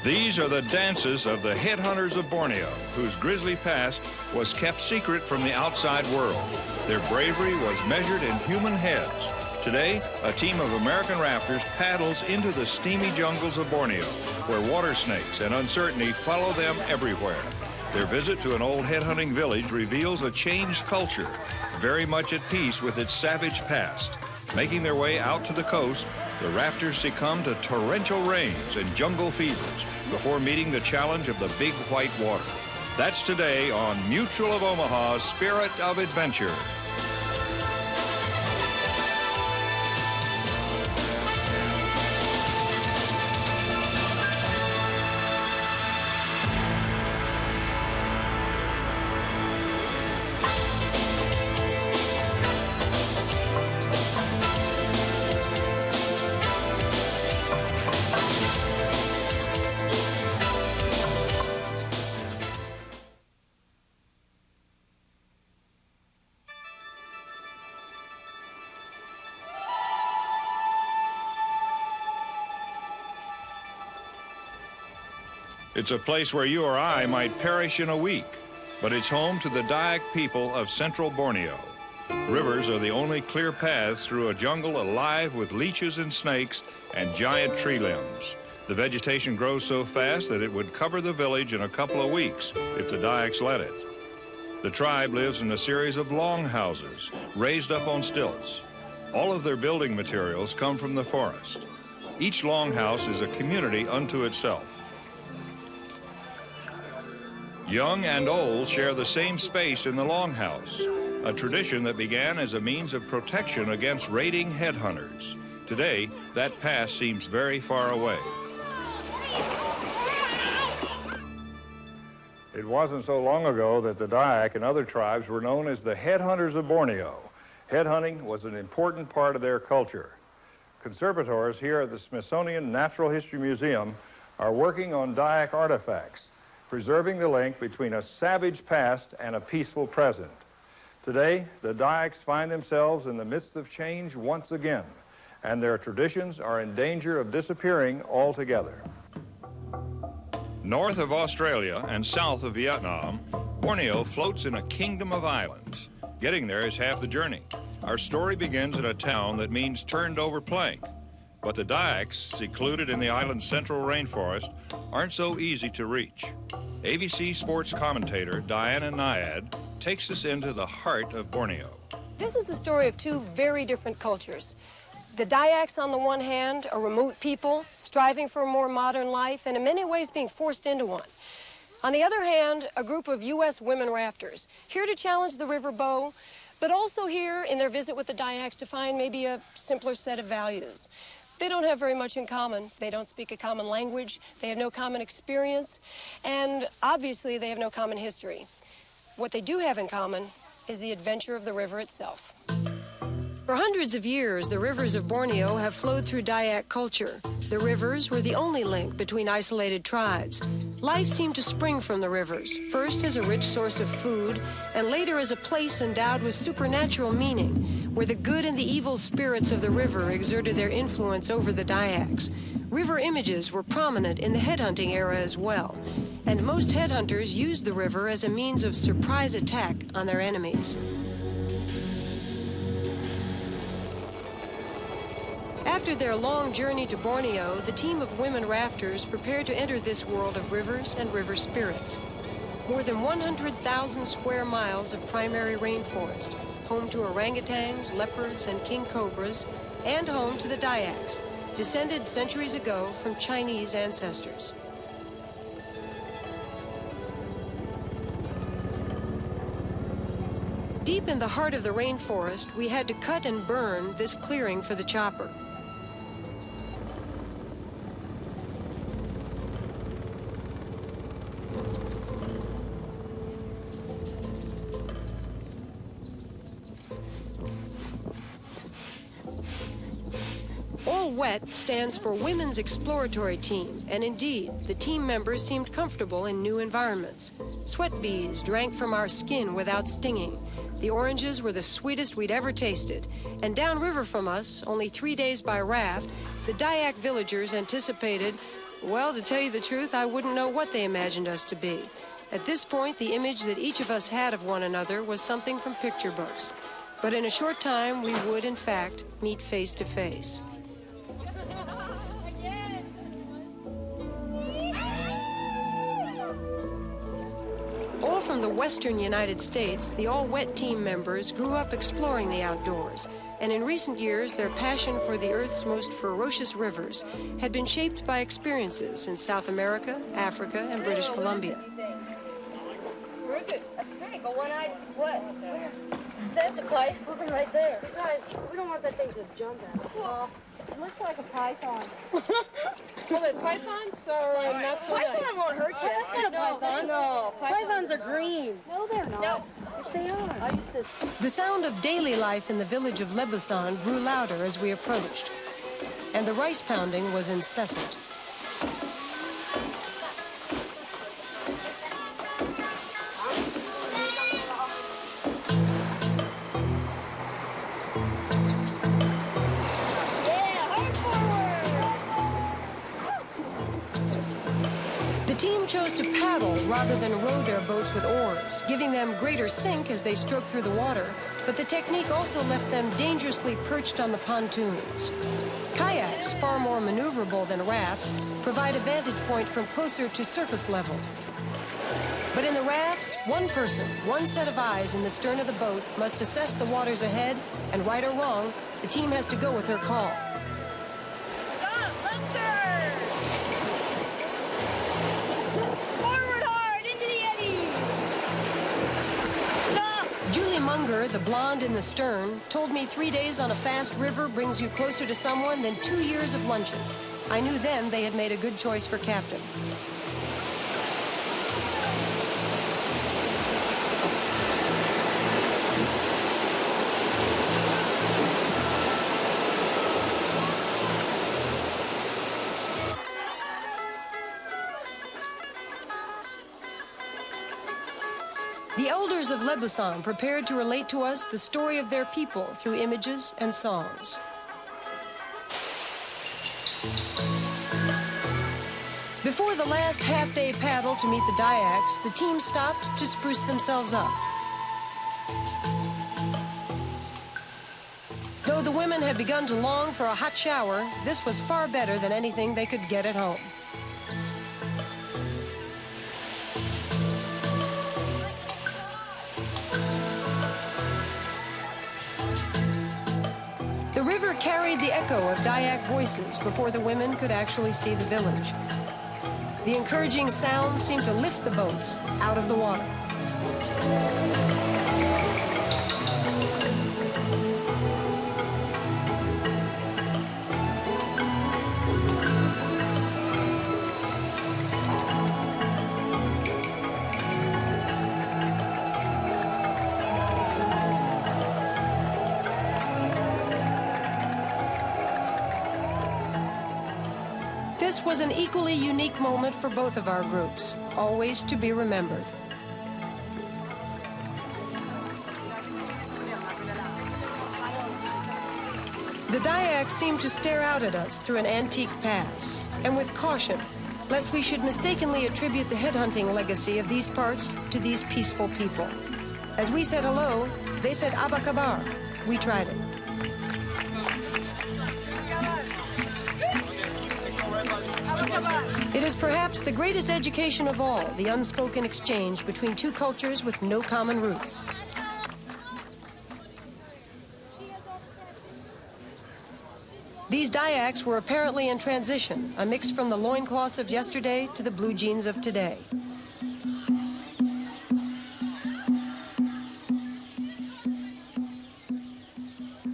These are the dances of the headhunters of Borneo, whose grisly past was kept secret from the outside world. Their bravery was measured in human heads. Today, a team of American rafters paddles into the steamy jungles of Borneo, where water snakes and uncertainty follow them everywhere. Their visit to an old headhunting village reveals a changed culture, very much at peace with its savage past. Making their way out to the coast, the rafters succumb to torrential rains and jungle fevers before meeting the challenge of the big white water. That's today on Mutual of Omaha's Spirit of Adventure. It's a place where you or I might perish in a week, but it's home to the Dayak people of central Borneo. Rivers are the only clear paths through a jungle alive with leeches and snakes and giant tree limbs. The vegetation grows so fast that it would cover the village in a couple of weeks if the Dayaks let it. The tribe lives in a series of longhouses raised up on stilts. All of their building materials come from the forest. Each longhouse is a community unto itself. Young and old share the same space in the longhouse, a tradition that began as a means of protection against raiding headhunters. Today, that past seems very far away. It wasn't so long ago that the Dayak and other tribes were known as the headhunters of Borneo. Headhunting was an important part of their culture. Conservators here at the Smithsonian Natural History Museum are working on Dayak artifacts, preserving the link between a savage past and a peaceful present. Today, the Dayaks find themselves in the midst of change once again, and their traditions are in danger of disappearing altogether. North of Australia and south of Vietnam, Borneo floats in a kingdom of islands. Getting there is half the journey. Our story begins in a town that means turned over plank. But the Dayaks, secluded in the island's central rainforest, aren't so easy to reach. ABC sports commentator Diana Nyad takes us into the heart of Borneo. This is the story of two very different cultures. The Dayaks, on the one hand, are remote people striving for a more modern life and in many ways being forced into one. On the other hand, a group of U.S. women rafters, here to challenge the river bow, but also here in their visit with the Dayaks to find maybe a simpler set of values. They don't have very much in common. They don't speak a common language. They have no common experience. And obviously, they have no common history. What they do have in common is the adventure of the river itself. For hundreds of years, the rivers of Borneo have flowed through Dayak culture. The rivers were the only link between isolated tribes. Life seemed to spring from the rivers, first as a rich source of food, and later as a place endowed with supernatural meaning, where the good and the evil spirits of the river exerted their influence over the Dayaks. River images were prominent in the headhunting era as well, and most headhunters used the river as a means of surprise attack on their enemies. After their long journey to Borneo, the team of women rafters prepared to enter this world of rivers and river spirits. More than 100,000 square miles of primary rainforest, home to orangutans, leopards, and king cobras, and home to the Dayaks, descended centuries ago from Chinese ancestors. Deep in the heart of the rainforest, we had to cut and burn this clearing for the chopper. All Wet stands for Women's Exploratory Team, and indeed, the team members seemed comfortable in new environments. Sweat bees drank from our skin without stinging. The oranges were the sweetest we'd ever tasted, and downriver from us, only 3 days by raft, the Dayak villagers anticipated Well, to tell you the truth, I wouldn't know what they imagined us to be. At this point, the image that each of us had of one another was something from picture books. But in a short time, we would, in fact, meet face to face. All from the western United States, the all-wet team members grew up exploring the outdoors. And in recent years, their passion for the Earth's most ferocious rivers had been shaped by experiences in South America, Africa, and British Columbia. Where is it? A snake, a one-eyed, what? Where? That's a pipe moving right there. Guys, we don't want that thing to jump at us. Well, it looks like a python. Well, the pythons are not so nice. Python won't hurt you. That's not a python. No, pythons are green. No, they're not. No. Yes, they are. I used to... The sound of daily life in the village of Lebusan grew louder as we approached, and the rice pounding was incessant. The team chose to paddle rather than row their boats with oars, giving them greater sink as they stroked through the water, but the technique also left them dangerously perched on the pontoons. Kayaks, far more maneuverable than rafts, provide a vantage point from closer to surface level. But in the rafts, one person, one set of eyes in the stern of the boat must assess the waters ahead, and right or wrong, the team has to go with her call. The blonde in the stern, told me 3 days on a fast river brings you closer to someone than 2 years of lunches. I knew then they had made a good choice for captain. The elders of Lebusan prepared to relate to us the story of their people through images and songs. Before the last half-day paddle to meet the Dayaks, the team stopped to spruce themselves up. Though the women had begun to long for a hot shower, this was far better than anything they could get at home. The river carried the echo of Dayak voices before the women could actually see the village. The encouraging sound seemed to lift the boats out of the water. This was an equally unique moment for both of our groups, always to be remembered. The Dayaks seemed to stare out at us through an antique past, and with caution, lest we should mistakenly attribute the headhunting legacy of these parts to these peaceful people. As we said hello, they said abakabar. We tried it. It is perhaps the greatest education of all, the unspoken exchange between two cultures with no common roots. These Dayaks were apparently in transition, a mix from the loincloths of yesterday to the blue jeans of today.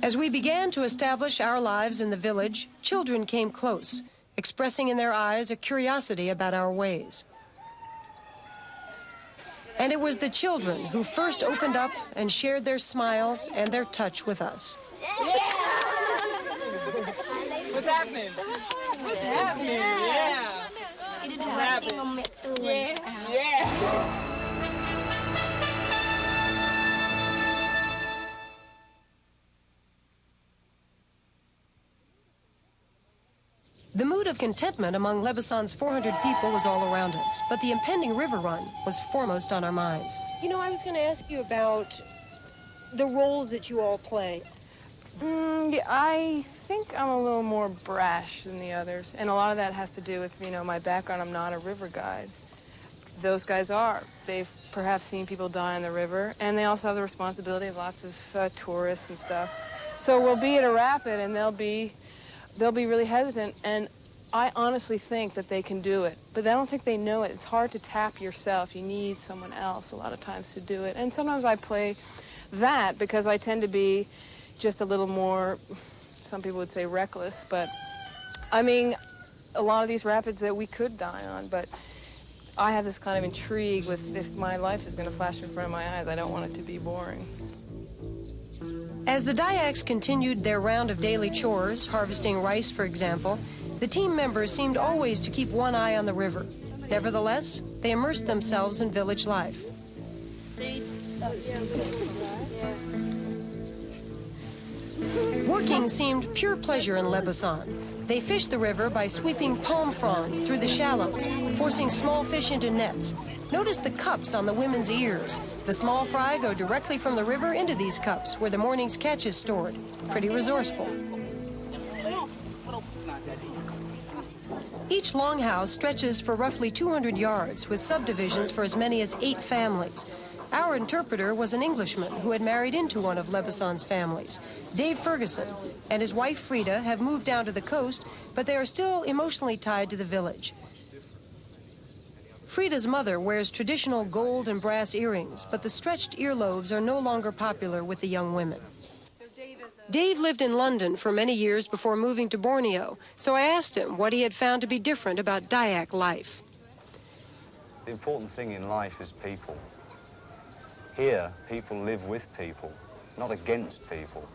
As we began to establish our lives in the village, children came close, expressing in their eyes a curiosity about our ways. And it was the children who first opened up and shared their smiles and their touch with us. Yeah. What's happening? What's happening? Yeah. What's happening? Yeah. Yeah. The mood of contentment among Lebeson's 400 people was all around us, but the impending river run was foremost on our minds. You know, I was going to ask you about the roles that you all play. I think I'm a little more brash than the others, and a lot of that has to do with, you know, my background. I'm not a river guide. Those guys are. They've perhaps seen people die in the river, and they also have the responsibility of lots of tourists and stuff. So we'll be at a rapid, and they'll be really hesitant, and I honestly think that they can do it, but I don't think they know it. It's hard to tap yourself. You need someone else a lot of times to do it, and sometimes I play that because I tend to be just a little more, some people would say reckless, but I mean, a lot of these rapids that we could die on, but I have this kind of intrigue with if my life is going to flash in front of my eyes, I don't want it to be boring. As the Dyaks continued their round of daily chores, harvesting rice, for example, the team members seemed always to keep one eye on the river. Nevertheless, they immersed themselves in village life. Working seemed pure pleasure in Lebeson. They fished the river by sweeping palm fronds through the shallows, forcing small fish into nets. Notice the cups on the women's ears. The small fry go directly from the river into these cups, where the morning's catch is stored. Pretty resourceful. Each longhouse stretches for roughly 200 yards, with subdivisions for as many as 8 families. Our interpreter was an Englishman who had married into one of Lebeson's families. Dave Ferguson and his wife Frida have moved down to the coast, but they are still emotionally tied to the village. Frida's mother wears traditional gold and brass earrings, but the stretched earlobes are no longer popular with the young women. Dave lived in London for many years before moving to Borneo, so I asked him what he had found to be different about Dayak life. The important thing in life is people. Here, people live with people, not against people.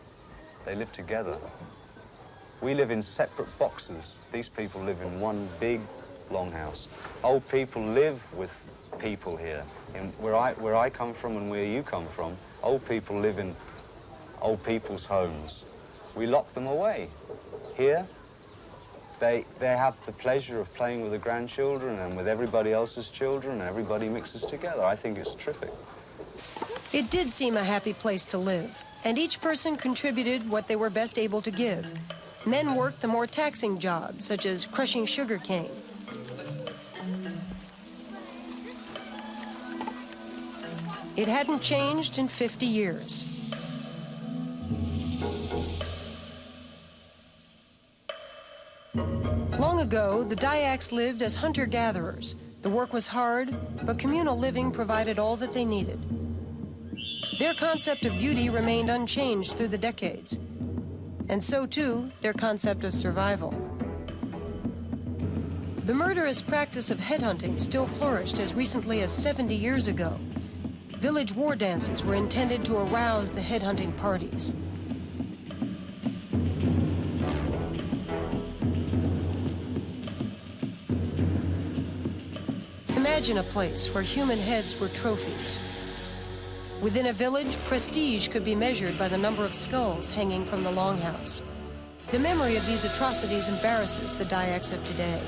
They live together. We live in separate boxes. These people live in one big longhouse. Old people live with people here. Where I come from and where you come from, old people live in old people's homes. We lock them away. Here, they have the pleasure of playing with the grandchildren and with everybody else's children, and everybody mixes together. I think it's terrific. It did seem a happy place to live, and each person contributed what they were best able to give. Men worked the more taxing jobs, such as crushing sugar cane. It hadn't changed in 50 years. Long ago, the Dyaks lived as hunter-gatherers. The work was hard, but communal living provided all that they needed. Their concept of beauty remained unchanged through the decades, and so too their concept of survival. The murderous practice of headhunting still flourished as recently as 70 years ago. Village war dances were intended to arouse the headhunting parties. Imagine a place where human heads were trophies. Within a village, prestige could be measured by the number of skulls hanging from the longhouse. The memory of these atrocities embarrasses the Dyaks of today.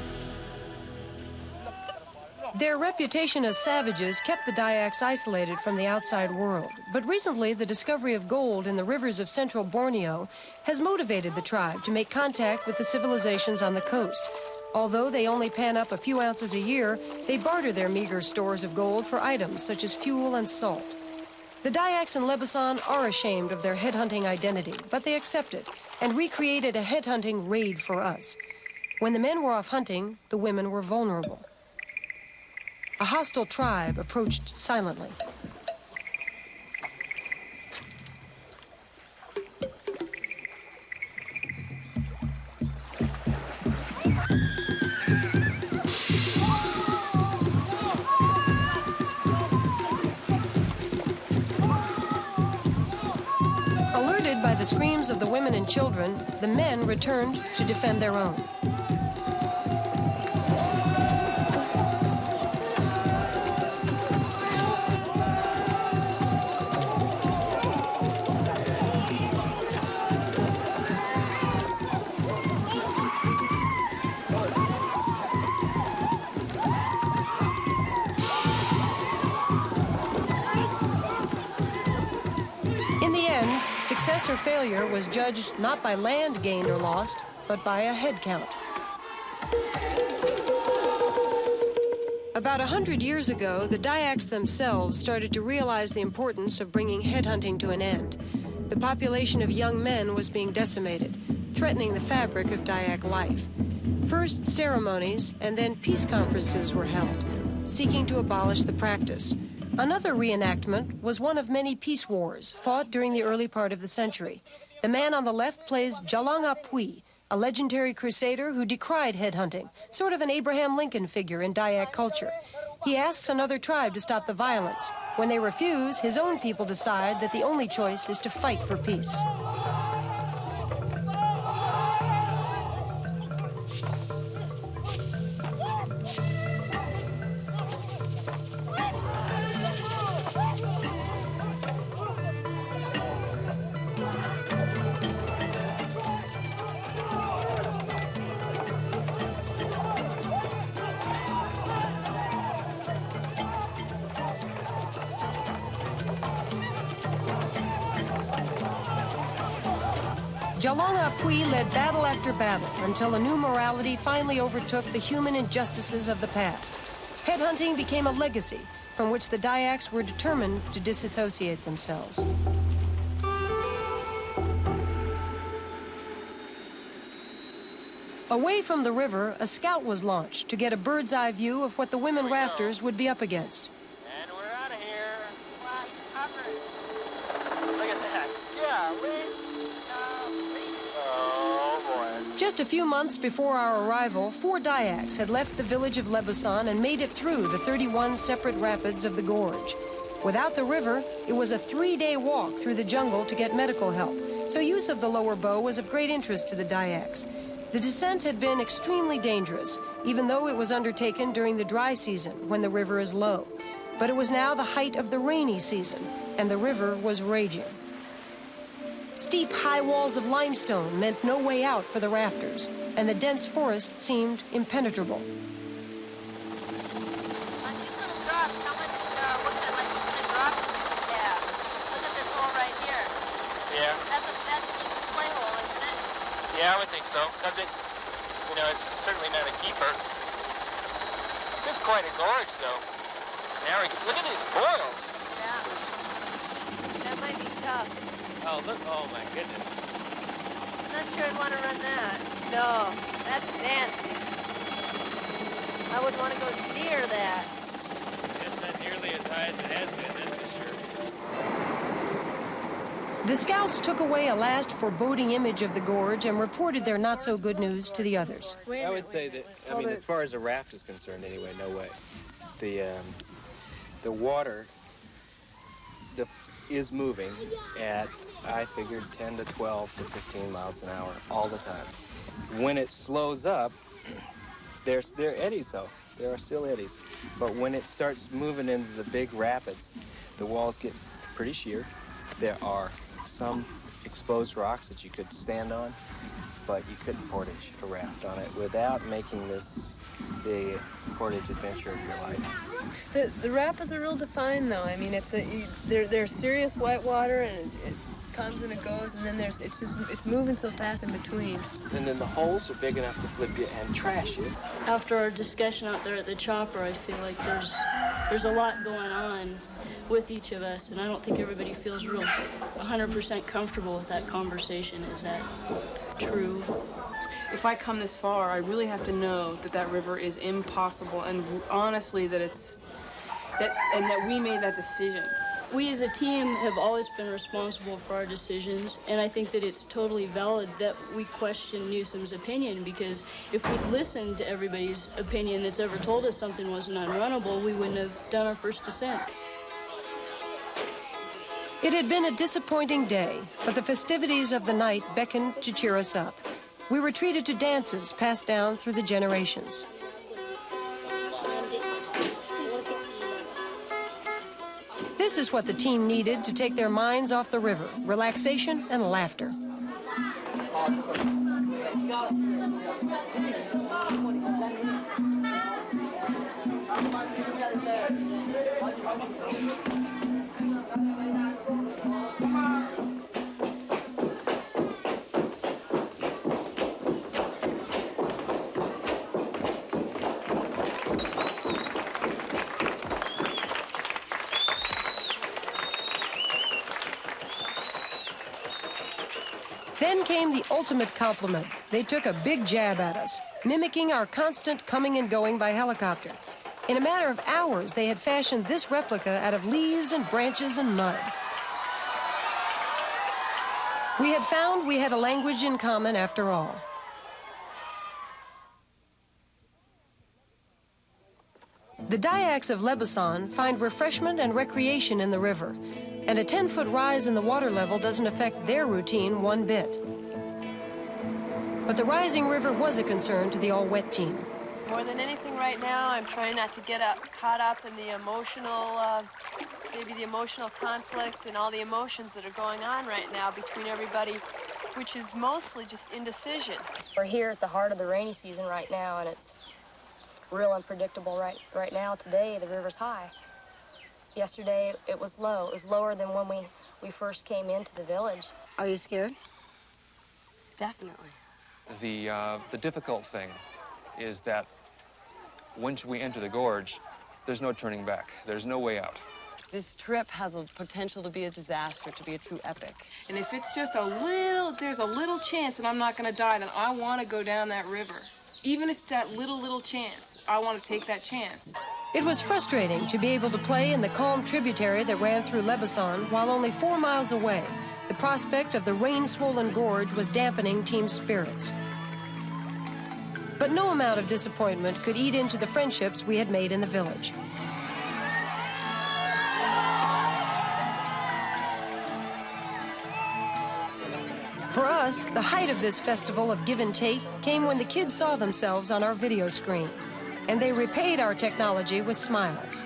Their reputation as savages kept the Dyaks isolated from the outside world, but recently the discovery of gold in the rivers of central Borneo has motivated the tribe to make contact with the civilizations on the coast. Although they only pan up a few ounces a year, they barter their meager stores of gold for items such as fuel and salt. The Dyaks in Lebeson are ashamed of their headhunting identity, but they accept it and recreated a headhunting raid for us. When the men were off hunting, the women were vulnerable. A hostile tribe approached silently. Alerted by the screams of the women and children, the men returned to defend their own. Success or failure was judged not by land gained or lost, but by a head count. About 100 years ago, the Dyaks themselves started to realize the importance of bringing headhunting to an end. The population of young men was being decimated, threatening the fabric of Dyak life. First ceremonies and then peace conferences were held, seeking to abolish the practice. Another reenactment was one of many peace wars fought during the early part of the century. The man on the left plays Jalang Apui, a legendary crusader who decried headhunting, sort of an Abraham Lincoln figure in Dyak culture. He asks another tribe to stop the violence. When they refuse, his own people decide that the only choice is to fight for peace. Jalang Apui led battle after battle until a new morality finally overtook the human injustices of the past. Headhunting became a legacy from which the Dyaks were determined to disassociate themselves. Away from the river, a scout was launched to get a bird's eye view of what the women rafters would be up against. And we're out of here. Look at that. Yeah, oh, boy. Just a few months before our arrival, 4 Dyaks had left the village of Lebusan and made it through the 31 separate rapids of the gorge. Without the river, it was a 3-day walk through the jungle to get medical help, so use of the lower bow was of great interest to the Dyaks. The descent had been extremely dangerous, even though it was undertaken during the dry season when the river is low. But it was now the height of the rainy season, and the river was raging. Steep, high walls of limestone meant no way out for the rafters, and the dense forest seemed impenetrable. Yeah, I would think so, because it's certainly not a keeper. It's just quite a gorge, though. Now, look at these boils. Yeah. That might be tough. Oh, look, oh my goodness. I'm not sure I'd want to run that. No, that's nasty. I wouldn't want to go near that. It's not nearly as high as it has been, that's for sure. The scouts took away a last foreboding image of the gorge and reported their not-so-good news to the others. I would say that, I mean, as far as a raft is concerned anyway, no way. The water is moving at, I figured, 10 to 12 to 15 miles an hour all the time. When it slows up, there are eddies, though. There are still eddies. But when it starts moving into the big rapids, the walls get pretty sheer. There are some exposed rocks that you could stand on, but you couldn't portage a raft on it without making this the portage adventure of your life. The rapids are real defined, though. I mean, they're serious whitewater, and it comes and it goes, and then it's moving so fast in between. And then the holes are big enough to flip you and trash you. After our discussion out there at the chopper, I feel like there's a lot going on with each of us, and I don't think everybody feels real 100% comfortable with that conversation. Is that true? If I come this far, I really have to know that that river is impossible, and honestly that we made that decision. We as a team have always been responsible for our decisions, and I think that it's totally valid that we question Newsom's opinion, because if we'd listened to everybody's opinion that's ever told us something wasn't unrunnable, we wouldn't have done our first descent. It had been a disappointing day, but the festivities of the night beckoned to cheer us up. We were treated to dances passed down through the generations. This is what the team needed to take their minds off the river: relaxation and laughter. came the ultimate compliment. They took a big jab at us, mimicking our constant coming and going by helicopter. In a matter of hours, they had fashioned this replica out of leaves and branches and mud. We had found we had a language in common after all. The Dayaks of Lebasan find refreshment and recreation in the river, and a 10-foot rise in the water level doesn't affect their routine one bit. But the rising river was a concern to the all-wet team. More than anything right now, I'm trying not to get caught up in the emotional, maybe the emotional conflict and all the emotions that are going on right now between everybody, which is mostly just indecision. We're here at the heart of the rainy season right now, and it's real unpredictable right now. Today, the river's high. Yesterday, it was low. It was lower than when we first came into the village. Are you scared? Definitely. The difficult thing is that once we enter the gorge, there's no turning back. There's no way out. This trip has a potential to be a disaster, to be a true epic. And if it's just there's a little chance that I'm not going to die, then I want to go down that river. Even if it's that little chance, I want to take that chance. It was frustrating to be able to play in the calm tributary that ran through Lebasan while only 4 miles away. The prospect of the rain-swollen gorge was dampening team spirits. But no amount of disappointment could eat into the friendships we had made in the village. For us, the height of this festival of give and take came when the kids saw themselves on our video screen, and they repaid our technology with smiles.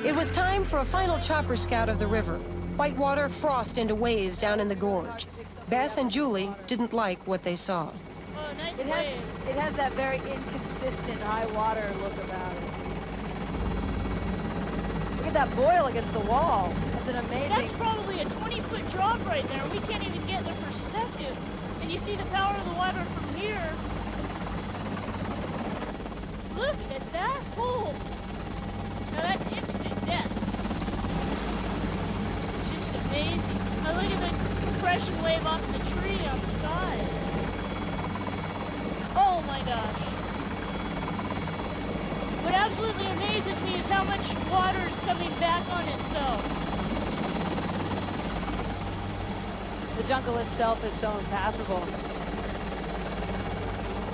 It was time for a final chopper scout of the river. Whitewater frothed into waves down in the gorge. Beth and Julie didn't like what they saw. Oh, nice It has that very inconsistent high water look about it. Look at that boil against the wall. That's an amazing... That's probably a 20-foot drop right there. We can't even get the perspective. And you see the power of the water from here. Look at that hole. Now that's instant death. Just amazing. Now look at the compression wave off the tree on the side. Oh my gosh. What absolutely amazes me is how much water is coming back on itself. The jungle itself is so impassable.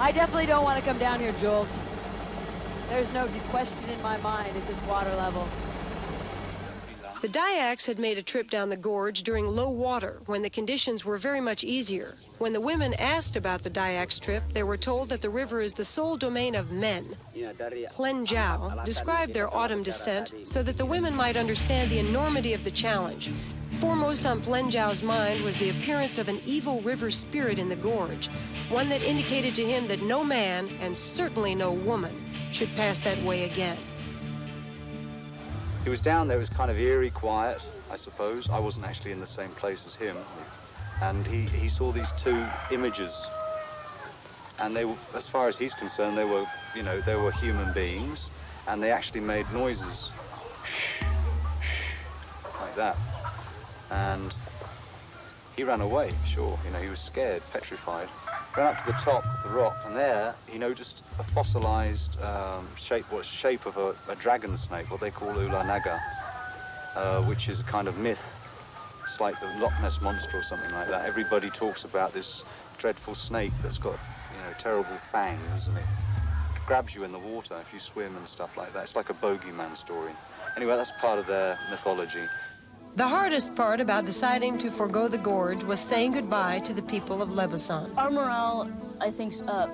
I definitely don't want to come down here, Jules. There's no question in my mind at this water level. The Dayaks had made a trip down the gorge during low water when the conditions were very much easier. When the women asked about the Dayaks trip, they were told that the river is the sole domain of men. Plen Jiao described their autumn descent so that the women might understand the enormity of the challenge. Foremost on Plen Jiao's mind was the appearance of an evil river spirit in the gorge, one that indicated to him that no man, and certainly no woman, should pass that way again. He was down there, it was kind of eerie, quiet, I suppose. I wasn't actually in the same place as him. And he saw these two images. And they were, as far as he's concerned, they were, you know, they were human beings, and they actually made noises. Like that. And he ran away, sure. You know, he was scared, petrified. Ran up to the top of the rock, and there he noticed a fossilized shape of a dragon snake, what they call Ulanaga, which is a kind of myth. It's like the Loch Ness Monster or something like that. Everybody talks about this dreadful snake that's got, you know, terrible fangs, and it grabs you in the water if you swim and stuff like that. It's like a bogeyman story. Anyway, that's part of their mythology. The hardest part about deciding to forego the gorge was saying goodbye to the people of Lebasan. Our morale, I think, is up.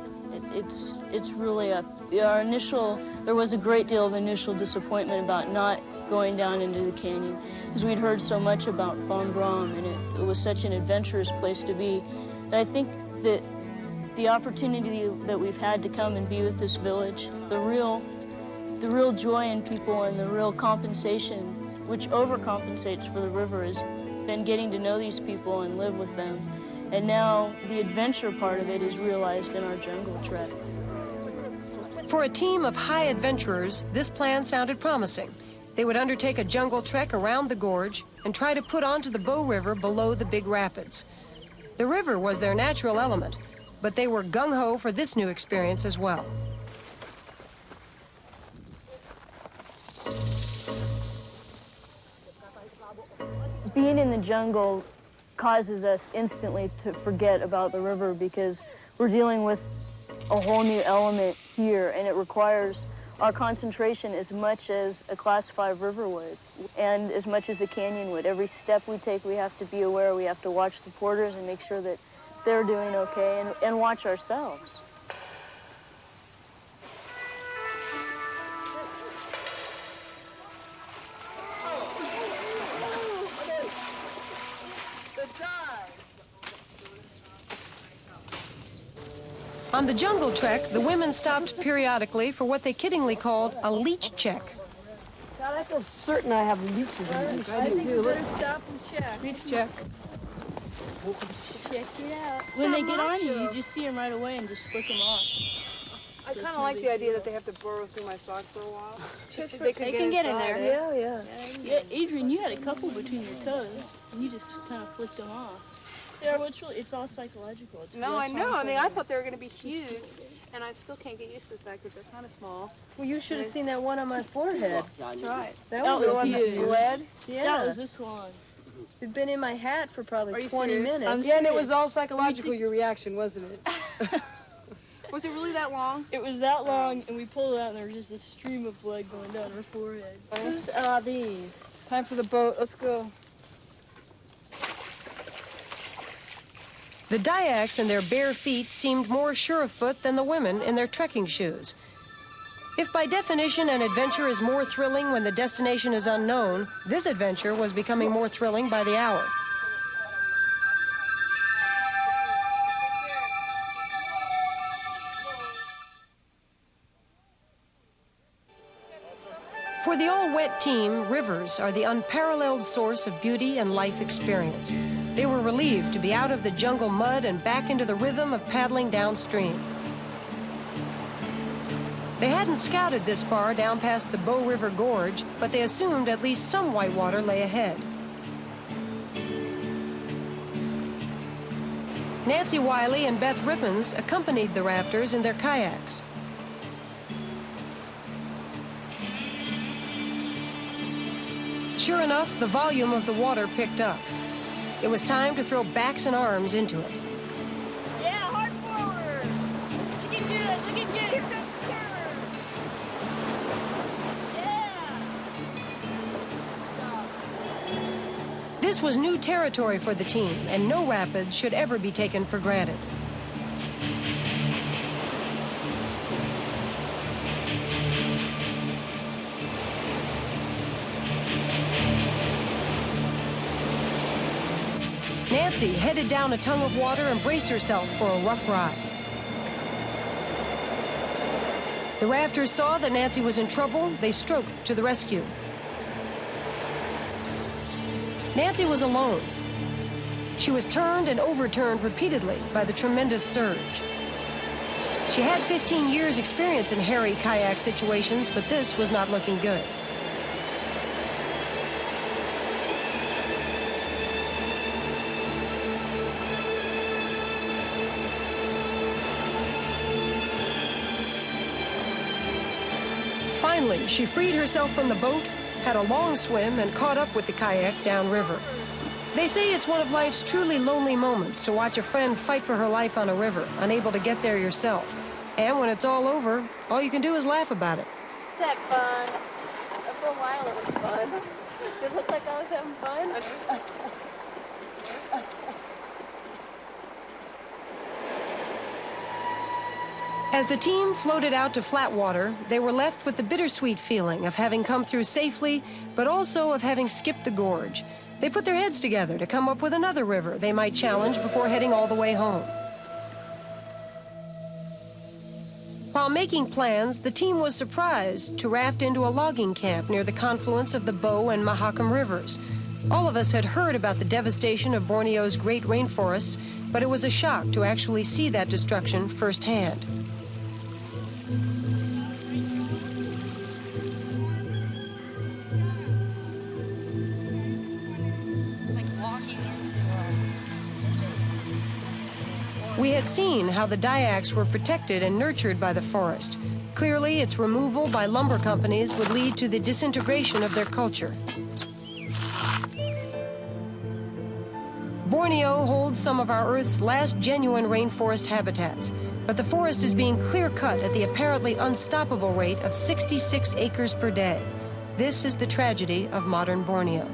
It's really up. There was a great deal of initial disappointment about not going down into the canyon, because we'd heard so much about Bon Brom, and it was such an adventurous place to be. And I think that the opportunity that we've had to come and be with this village, the real joy in people and the real compensation, which overcompensates for the river, has been getting to know these people and live with them. And now the adventure part of it is realized in our jungle trek. For a team of high adventurers, this plan sounded promising. they would undertake a jungle trek around the gorge and try to put onto the Bow River below the big rapids. The river was their natural element, but they were gung-ho for this new experience as well. Being in the jungle causes us instantly to forget about the river because we're dealing with a whole new element here, and it requires our concentration as much as a Class 5 river would and as much as a canyon would. Every step we take, we have to be aware. We have to watch the porters and make sure that they're doing okay and watch ourselves. On the jungle trek, the women stopped periodically for what they kiddingly called a leech check. God, I feel certain I have leeches in me. I think you better stop and check. Leech check. Check it out. When they get on you, you just see them right away and just flick them off. I kind of like the idea that they have to burrow through my sock for a while. Just they can get in there. Yeah. Yeah, Adrian, you had a couple between your toes, and you just kind of flicked them off. Yeah, well, it's all psychological. No, I know. I mean, I thought they were going to be huge, and I still can't get used to the fact that they're kind of small. Well, you should have seen that one on my forehead. That's right. That was the one that bled. Yeah. That was this long. It'd been in my hat for probably 20 minutes. Yeah, and it was all psychological, your reaction, wasn't it? Was it really that long? It was that long, and we pulled it out, and there was just a stream of blood going down her forehead. Whose are these? Time for the boat. Let's go. The Dyaks in their bare feet seemed more sure of foot than the women in their trekking shoes. If by definition an adventure is more thrilling when the destination is unknown, this adventure was becoming more thrilling by the hour. For the all-wet team, rivers are the unparalleled source of beauty and life experience. They were relieved to be out of the jungle mud and back into the rhythm of paddling downstream. They hadn't scouted this far down past the Bow River Gorge, but they assumed at least some whitewater lay ahead. Nancy Wiley and Beth Rippons accompanied the rafters in their kayaks. Sure enough, the volume of the water picked up. It was time to throw backs and arms into it. Yeah, hard forward. You can do it. Look at you. Here comes the turn. Yeah. This was new territory for the team, and no rapids should ever be taken for granted. Nancy headed down a tongue of water and braced herself for a rough ride. The rafters saw that Nancy was in trouble. They stroked to the rescue. Nancy was alone. She was turned and overturned repeatedly by the tremendous surge. She had 15 years' experience in hairy kayak situations, but this was not looking good. Finally, she freed herself from the boat, had a long swim, and caught up with the kayak downriver. They say it's one of life's truly lonely moments to watch a friend fight for her life on a river, unable to get there yourself. And when it's all over, all you can do is laugh about it. Is that fun? For a while it was fun. Did it look like I was having fun? As the team floated out to flat water, they were left with the bittersweet feeling of having come through safely, but also of having skipped the gorge. They put their heads together to come up with another river they might challenge before heading all the way home. While making plans, the team was surprised to raft into a logging camp near the confluence of the Bow and Mahakam rivers. All of us had heard about the devastation of Borneo's great rainforests, but it was a shock to actually see that destruction firsthand. had seen how the Dyaks were protected and nurtured by the forest. Clearly, its removal by lumber companies would lead to the disintegration of their culture. Borneo holds some of our Earth's last genuine rainforest habitats, but the forest is being clear-cut at the apparently unstoppable rate of 66 acres per day. This is the tragedy of modern Borneo.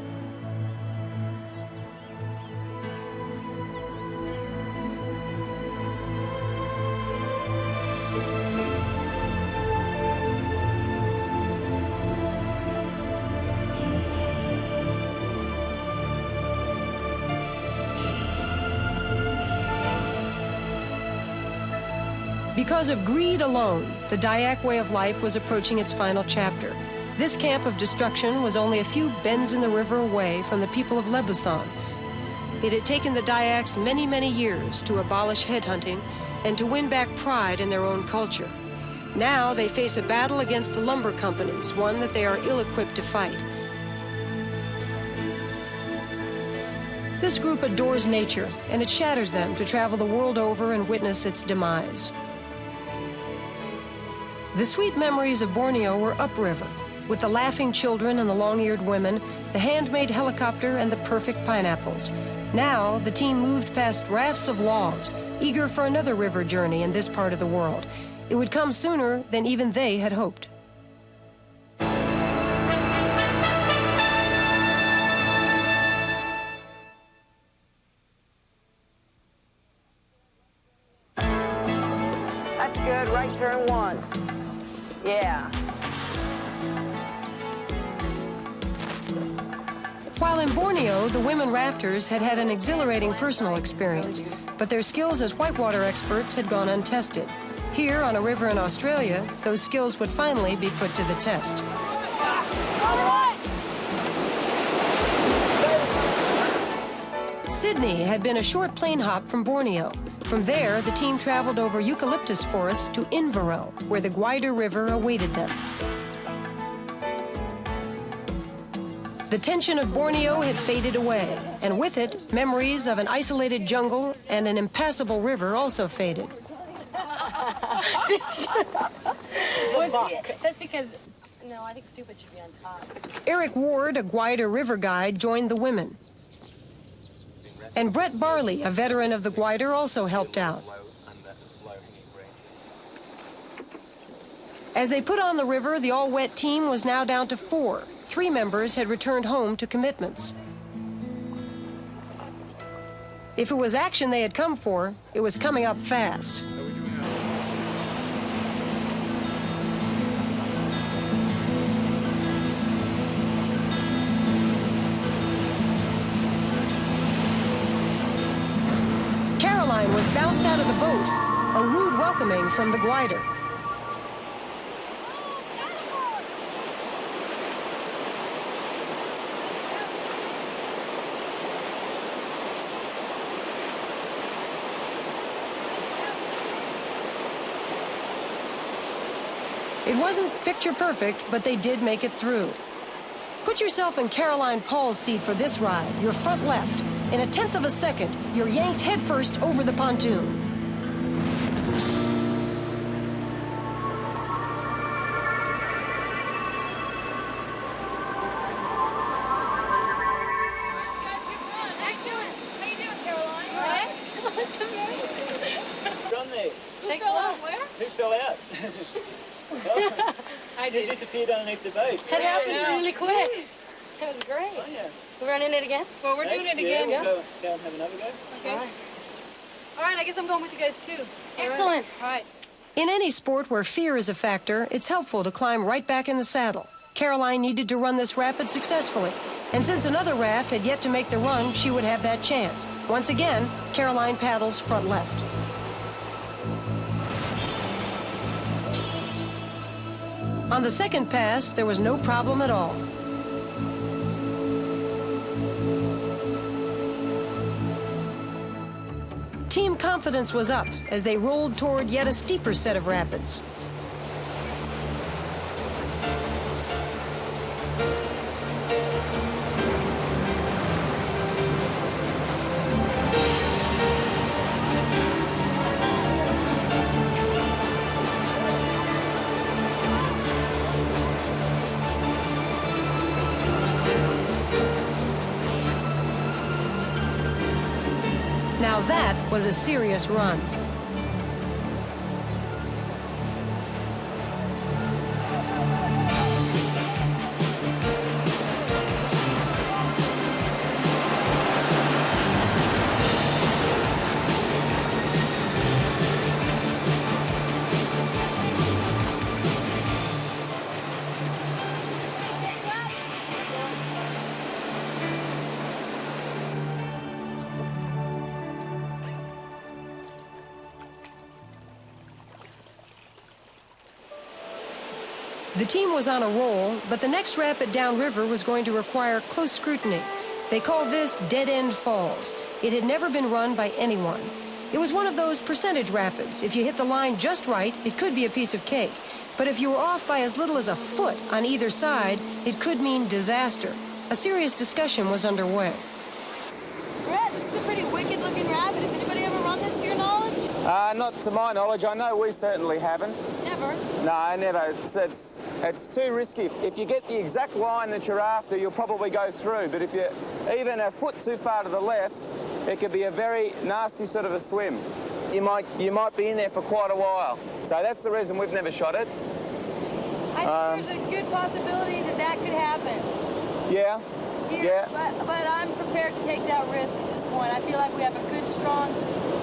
Because of greed alone, the Dayak way of life was approaching its final chapter. This camp of destruction was only a few bends in the river away from the people of Lebusan. It had taken the Dayaks many, many years to abolish headhunting and to win back pride in their own culture. Now they face a battle against the lumber companies, one that they are ill-equipped to fight. This group adores nature, and it shatters them to travel the world over and witness its demise. The sweet memories of Borneo were upriver, with the laughing children and the long-eared women, the handmade helicopter and the perfect pineapples. Now, the team moved past rafts of logs, eager for another river journey in this part of the world. It would come sooner than even they had hoped. That's good. Right turn once. Yeah. While in Borneo, the women rafters had had an exhilarating personal experience, but their skills as whitewater experts had gone untested. Here, on a river in Australia, those skills would finally be put to the test. Sydney had been a short plane hop from Borneo. From there, the team traveled over eucalyptus forests to Invero, where the Guaida River awaited them. The tension of Borneo had faded away, and with it, memories of an isolated jungle and an impassable river also faded. That's because, no, I think stupid should be on top. Eric Ward, a Guaida river guide, joined the women. And Brett Barley, a veteran of the Guaida, also helped out. As they put on the river, the all-wet team was now down to 4. 3 members had returned home to commitments. If it was action they had come for, it was coming up fast. Caroline was bounced out of the boat, a rude welcoming from the Guaida. It wasn't picture perfect, but they did make it through. Put yourself in Caroline Paul's seat for this ride, your front left. In a 1/10 of a second, you're yanked headfirst over the pontoon. Thanks a lot. Where? Who fell out? I did. Who disappeared underneath the boat? That happened really quick. That was great. Oh, yeah. We're running it again? Well, we're doing it again. We'll go and have another go. Okay. All right, I guess I'm going with you guys too. Excellent. All right. In any sport where fear is a factor, it's helpful to climb right back in the saddle. Caroline needed to run this rapid successfully. And since another raft had yet to make the run, she would have that chance. Once again, Caroline paddles front left. On the second pass, there was no problem at all. Team confidence was up as they rolled toward yet a steeper set of rapids. Now that was a serious run. The team was on a roll, but the next rapid downriver was going to require close scrutiny. They call this dead-end falls. It had never been run by anyone. It was one of those percentage rapids. If you hit the line just right, it could be a piece of cake. But if you were off by as little as a foot on either side, it could mean disaster. A serious discussion was underway. Brett, this is a pretty wicked-looking rapid. Has anybody ever run this, to your knowledge? Not to my knowledge. I know we certainly haven't. Never? No, never. It's too risky. If you get the exact line that you're after, you'll probably go through. But if you're even a foot too far to the left, it could be a very nasty sort of a swim. You might be in there for quite a while. So that's the reason we've never shot it. I think there's a good possibility that that could happen. Yeah. Here, yeah. But I'm prepared to take that risk at this point. I feel like we have a good, strong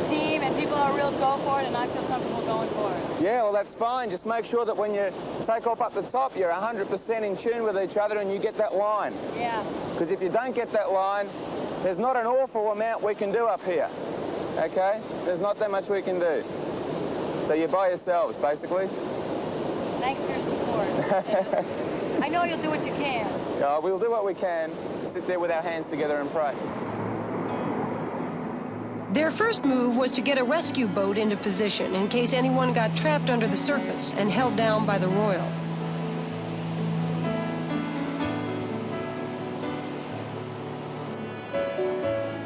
team, and people are real go for it, and I feel comfortable going for it. Yeah, well, that's fine. Just make sure that when you take off up the top, you're 100% in tune with each other and you get that line. Yeah. Because if you don't get that line, there's not an awful amount we can do up here, okay? There's not that much we can do. So you're by yourselves, basically. Thanks for your support. I know you'll do what you can. Yeah, we'll do what we can. Sit there with our hands together and pray. Their first move was to get a rescue boat into position in case anyone got trapped under the surface and held down by the royal.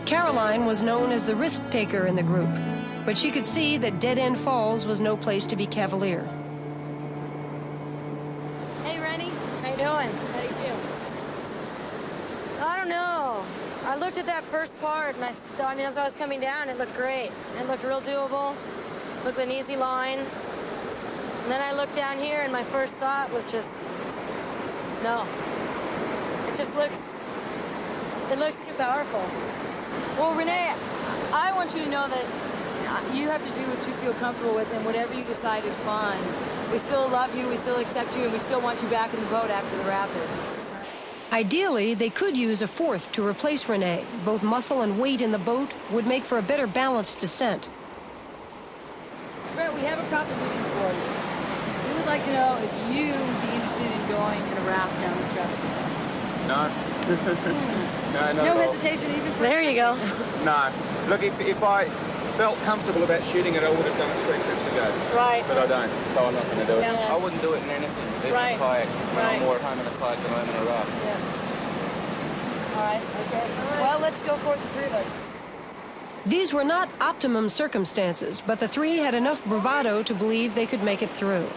Caroline was known as the risk taker in the group, but she could see that Dead End Falls was no place to be cavalier. Hey, Rennie. How you doing? How do you feel? I don't know. I looked at that first part, and I mean, as I was coming down, it looked great. It looked real doable. Looked like an easy line. And then I looked down here, and my first thought was just, no. It just looks too powerful. Well, Renee, I want you to know that you have to do what you feel comfortable with, and whatever you decide is fine. We still love you, we still accept you, and we still want you back in the boat after the rapid. Ideally, they could use a fourth to replace Renee. Both muscle and weight in the boat would make for a better balanced descent. Brett, we have a proposition for you. We would like to know if you would be interested in going in a raft down the Stratford. No. No, not No at all. hesitation even for There you go. No. Look, if I felt comfortable about shooting it, I would have done it 3 trips ago. Right. But I don't, so I'm not going to do it. Yeah. I wouldn't do it in anything, even Right. a kayak. When I'm more at home in a kayak than I am in a raft. Yeah. All right, okay. Well, let's go for it, the 3 of us. These were not optimum circumstances, but the 3 had enough bravado to believe they could make it through.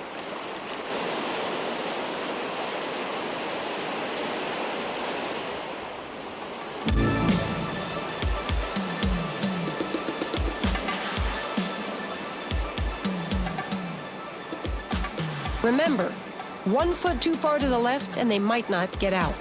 Remember, 1 foot too far to the left and they might not get out.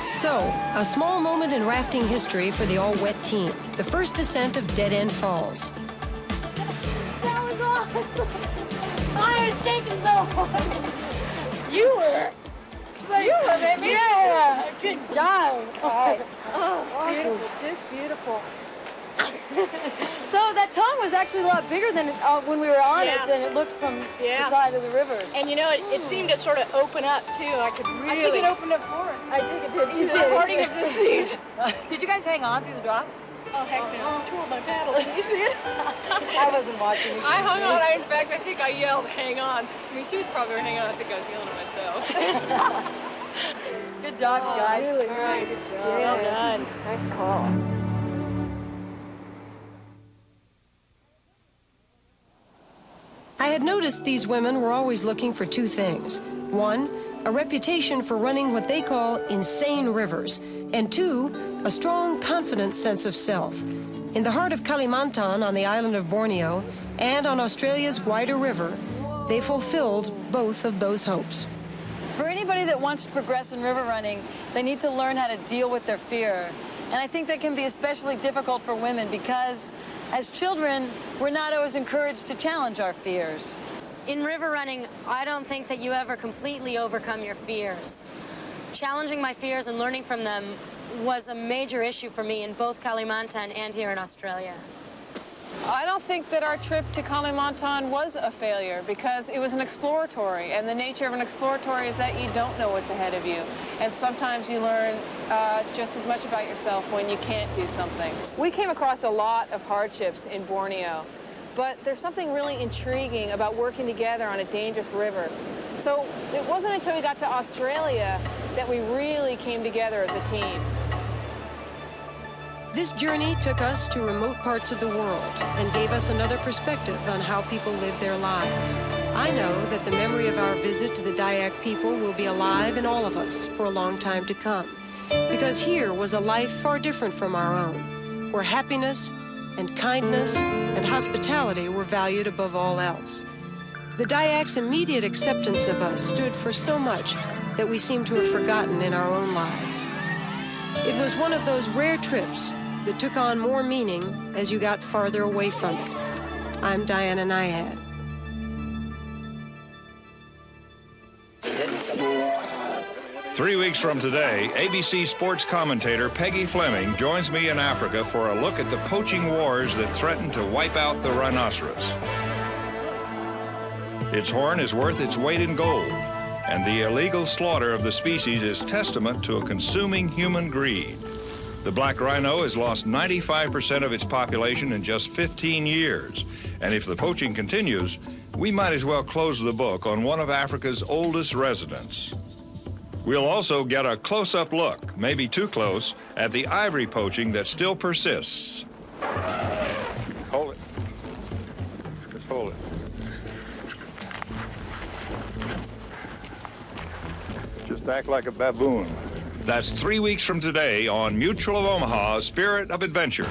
So, a small moment in rafting history for the all-wet team. The first descent of Dead End Falls. That was awesome. I was shaking so hard. You were. You were, baby. Yeah. Good job. All right. Oh, awesome. Beautiful. Just beautiful. So that that tongue was actually a lot bigger than when we were on it than it looked from the side of the river. And you know, it seemed to sort of open up too. I could really. I think it opened up for us. I think it did. You too. did. The parting of the seas. Did you guys hang on through the drop? Oh heck no! I tore my paddle. Did you see it? I wasn't watching. I hung on. In fact, I think I yelled, "Hang on!" I mean, she was probably hanging on. I think I was yelling at myself. Good job, you guys. Really, all right, good job. Well done. Nice call. I had noticed these women were always looking for two things. One, a reputation for running what they call insane rivers, and two, a strong, confident sense of self. In the heart of Kalimantan on the island of Borneo and on Australia's Guaida River, they fulfilled both of those hopes. For anybody that wants to progress in river running, they need to learn how to deal with their fear. And I think that can be especially difficult for women because as children, we're not always encouraged to challenge our fears. In river running, I don't think that you ever completely overcome your fears. Challenging my fears and learning from them was a major issue for me in both Kalimantan and here in Australia. I don't think that our trip to Kalimantan was a failure because it was an exploratory, and the nature of an exploratory is that you don't know what's ahead of you. And sometimes you learn just as much about yourself when you can't do something. We came across a lot of hardships in Borneo, but there's something really intriguing about working together on a dangerous river. So it wasn't until we got to Australia that we really came together as a team. This journey took us to remote parts of the world and gave us another perspective on how people live their lives. I know that the memory of our visit to the Dayak people will be alive in all of us for a long time to come, because here was a life far different from our own, where happiness and kindness and hospitality were valued above all else. The Dayak's immediate acceptance of us stood for so much that we seem to have forgotten in our own lives. It was one of those rare trips that took on more meaning as you got farther away from it. I'm Diana Nyad. Three weeks from today, ABC sports commentator Peggy Fleming joins me in Africa for a look at the poaching wars that threaten to wipe out the rhinoceros. Its horn is worth its weight in gold, and the illegal slaughter of the species is testament to a consuming human greed. The black rhino has lost 95% of its population in just 15 years, and if the poaching continues, we might as well close the book on one of Africa's oldest residents. We'll also get a close-up look, maybe too close, at the ivory poaching that still persists. Hold it. Just hold it. Just act like a baboon. That's 3 weeks from today on Mutual of Omaha, Spirit of Adventure.